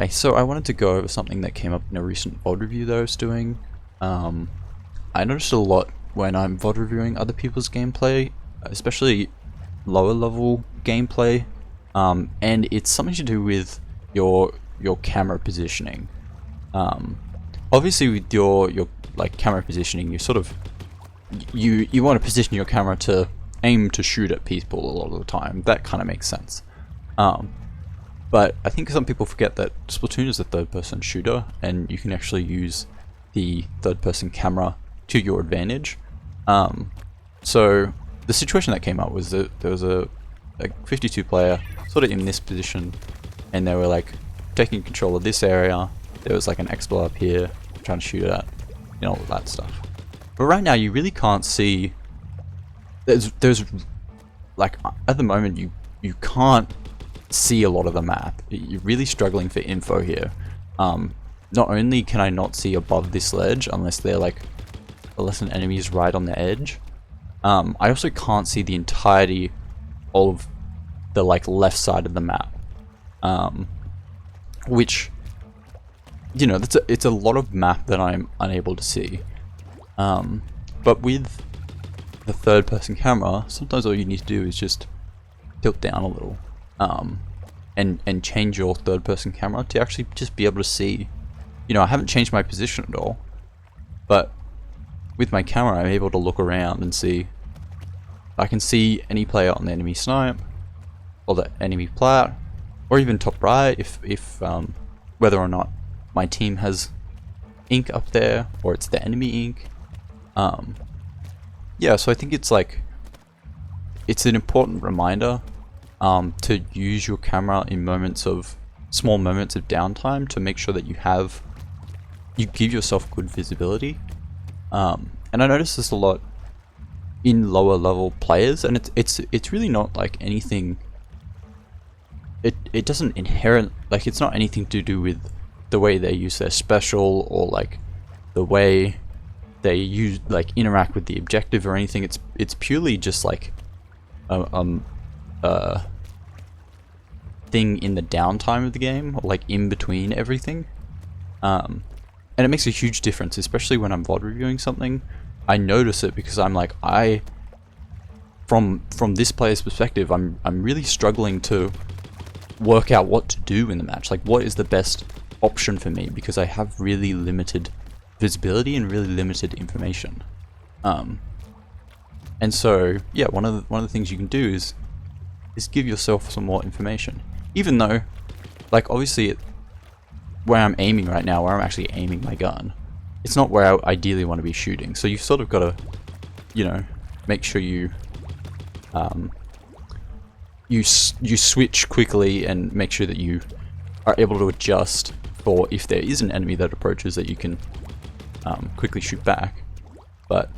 So I wanted to go over something that came up in a recent VOD review that I was doing. I noticed a lot when I'm VOD reviewing other people's gameplay, especially lower level gameplay, and it's something to do with your camera positioning. Um, Obviously, with your like camera positioning, you sort of you want to position your camera to aim to shoot at people a lot of the time. That kind of makes sense. Um, But I think some people forget that Splatoon is a third-person shooter, and you can actually use the third-person camera to your advantage. So the situation that came up was that there was a 52 player sort of in this position, and they were like taking control of this area. There was like an X-Blow up here, trying to shoot at, all that stuff. But right now you really can't see. There's like at the moment you can't see a lot of the map. You're really struggling for info here. Not only can I not see above this ledge unless an enemy is right on the edge, I also can't see the entirety of the left side of the map, which it's a lot of map that I'm unable to see. But with the third person camera, sometimes all you need to do is just tilt down a little, and change your third person camera to actually just be able to see. I haven't changed my position at all, but with my camera I'm able to look around and see. I can see any player on the enemy snipe, or the enemy plat, or even top right if whether or not my team has ink up there or it's the enemy ink. Yeah, so I think it's an important reminder to use your camera in small moments of downtime to make sure that you give yourself good visibility. And I notice this a lot in lower level players, and it's really not like anything. It doesn't it's not anything to do with the way they use their special or the way they interact with the objective or anything. It's purely just thing in the downtime of the game, or in between everything. And it makes a huge difference, especially when I'm VOD reviewing something. I notice it because I'm from this player's perspective, I'm really struggling to work out what to do in the match. What is the best option for me, because I have really limited visibility and really limited information. And so yeah, one of the things you can do is give yourself some more information, even though obviously where I'm aiming right now, where I'm actually aiming my gun, it's not where I ideally want to be shooting. So you've sort of got to make sure you you switch quickly and make sure that you are able to adjust for if there is an enemy that approaches, that you can quickly shoot back. But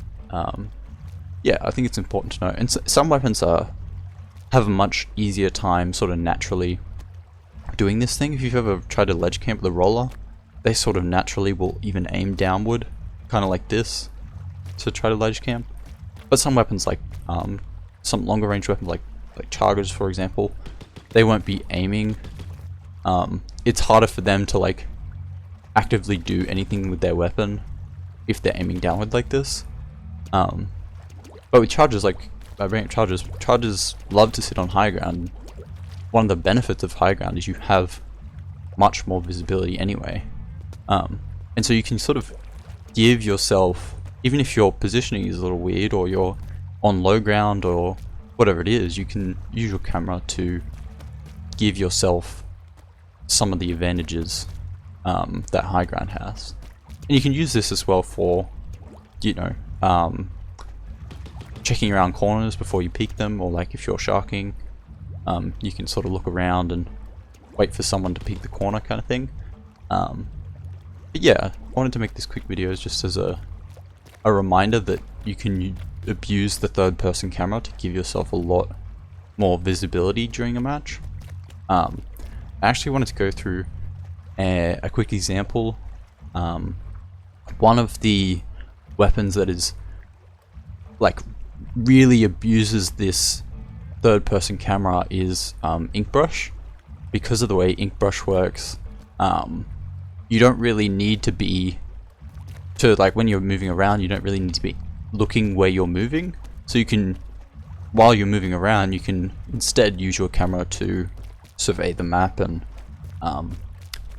yeah, I think it's important to know. And some weapons have a much easier time sort of naturally doing this thing. If you've ever tried to ledge camp the roller, they sort of naturally will even aim downward, kind of like this, to try to ledge camp. But some weapons, some longer range weapons like chargers, for example, they won't be aiming. It's harder for them to actively do anything with their weapon if they're aiming downward like this. But with chargers, I bring up chargers love to sit on high ground. One of the benefits of high ground is you have much more visibility anyway. And so you can sort of give yourself, even if your positioning is a little weird or you're on low ground or whatever it is, you can use your camera to give yourself some of the advantages that high ground has. And you can use this as well for, checking around corners before you peek them, or if you're sharking, you can sort of look around and wait for someone to peek the corner, kind of thing. But yeah, I wanted to make this quick video just as a reminder that you can abuse the third person camera to give yourself a lot more visibility during a match. I actually wanted to go through a quick example. One of the weapons that is really abuses this third person camera is Ink Brush. Because of the way Ink Brush works, you don't really need to be like when you're moving around, you don't really need to be looking where you're moving. So you can, while you're moving around, you can instead use your camera to survey the map and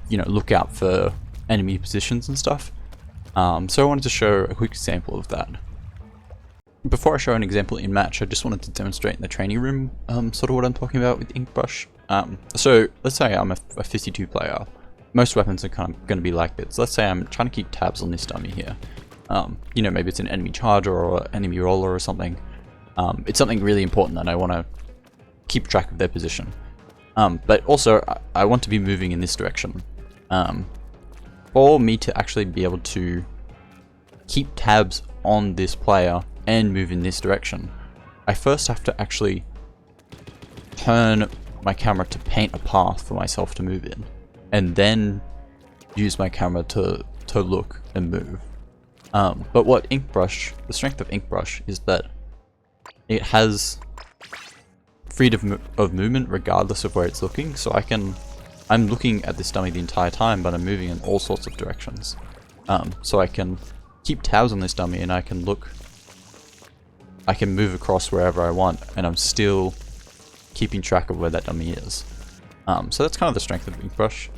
you know, look out for enemy positions and stuff. So I wanted to show a quick example of that. Before I show an example in match, I just wanted to demonstrate in the training room sort of what I'm talking about with Inkbrush. So let's say I'm a 52 player. Most weapons are kind of going to be like this. Let's say I'm trying to keep tabs on this dummy here. You know, maybe it's an enemy charger or enemy roller or something. It's something really important and I want to keep track of their position. But also, I want to be moving in this direction. For me to actually be able to keep tabs on this player and move in this direction, I first have to actually turn my camera to paint a path for myself to move in, and then use my camera to look and move. But what Inkbrush, the strength of Inkbrush is that it has freedom of movement regardless of where it's looking, so I'm looking at this dummy the entire time, but I'm moving in all sorts of directions. So I can keep tabs on this dummy and I can move across wherever I want, and I'm still keeping track of where that dummy is. So that's kind of the strength of Inkbrush.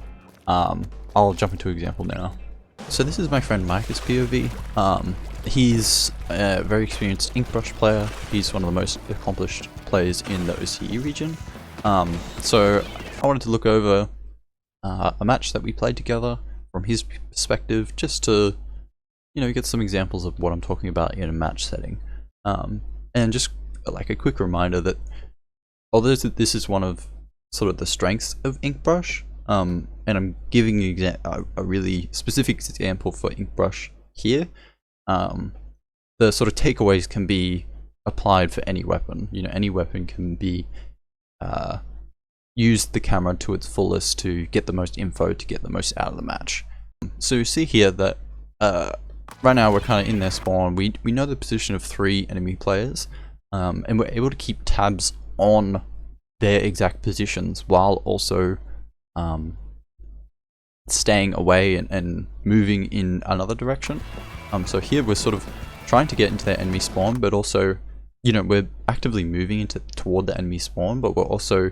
I'll jump into an example now. So this is my friend Micah's POV. He's a very experienced Inkbrush player. He's one of the most accomplished players in the OCE region. So I wanted to look over a match that we played together from his perspective, just to, you know, get some examples of what I'm talking about in a match setting. And just like a quick reminder that although this is one of sort of the strengths of Inkbrush, and I'm giving you a really specific example for Inkbrush here, the sort of takeaways can be applied for any weapon. You know, any weapon can be use the camera to its fullest to get the most info, to get the most out of the match. So you see here that right now we're kind of in their spawn. We know the position of 3 enemy players, and we're able to keep tabs on their exact positions while also staying away and moving in another direction. So here we're sort of trying to get into their enemy spawn, but also, you know, we're actively moving toward the enemy spawn, but we're also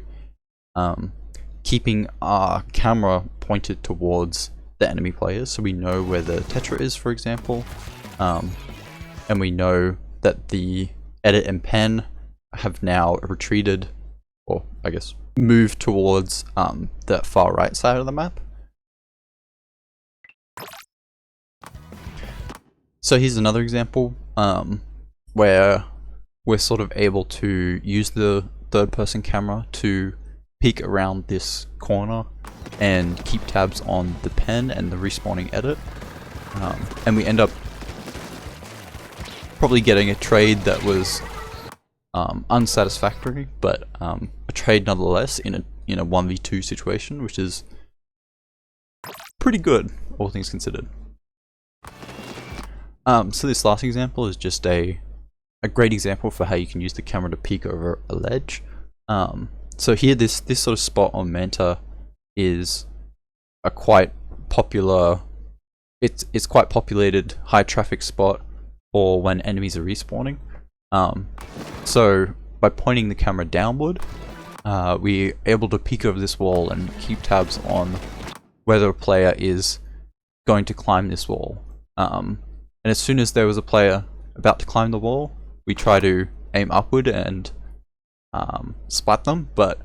keeping our camera pointed towards the enemy players, so we know where the Tetra is, for example, and we know that the Edit and Pen have now retreated, or I guess moved towards the far right side of the map. So here's another example where we're sort of able to use the third-person camera to peek around this corner and keep tabs on the pen and the respawning Edit, and we end up probably getting a trade that was unsatisfactory, but a trade nonetheless in a 1v2 situation, which is pretty good, all things considered. So this last example is just a great example for how you can use the camera to peek over a ledge. So here, this sort of spot on Manta is a quite popular, it's quite populated, high traffic spot for when enemies are respawning. So by pointing the camera downward, we're able to peek over this wall and keep tabs on whether a player is going to climb this wall. And as soon as there was a player about to climb the wall, we try to aim upward and spot them, but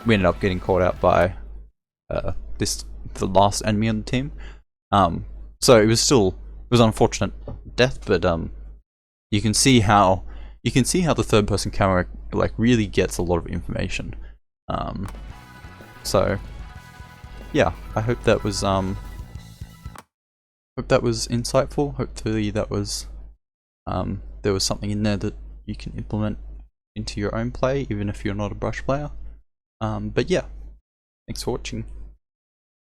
we ended up getting caught out by the last enemy on the team. So it was unfortunate death, but you can see how the third person camera like really gets a lot of information. So yeah, I hope that was insightful. Hopefully that was there was something in there that you can implement into your own play, even if you're not a brush player. But yeah, thanks for watching.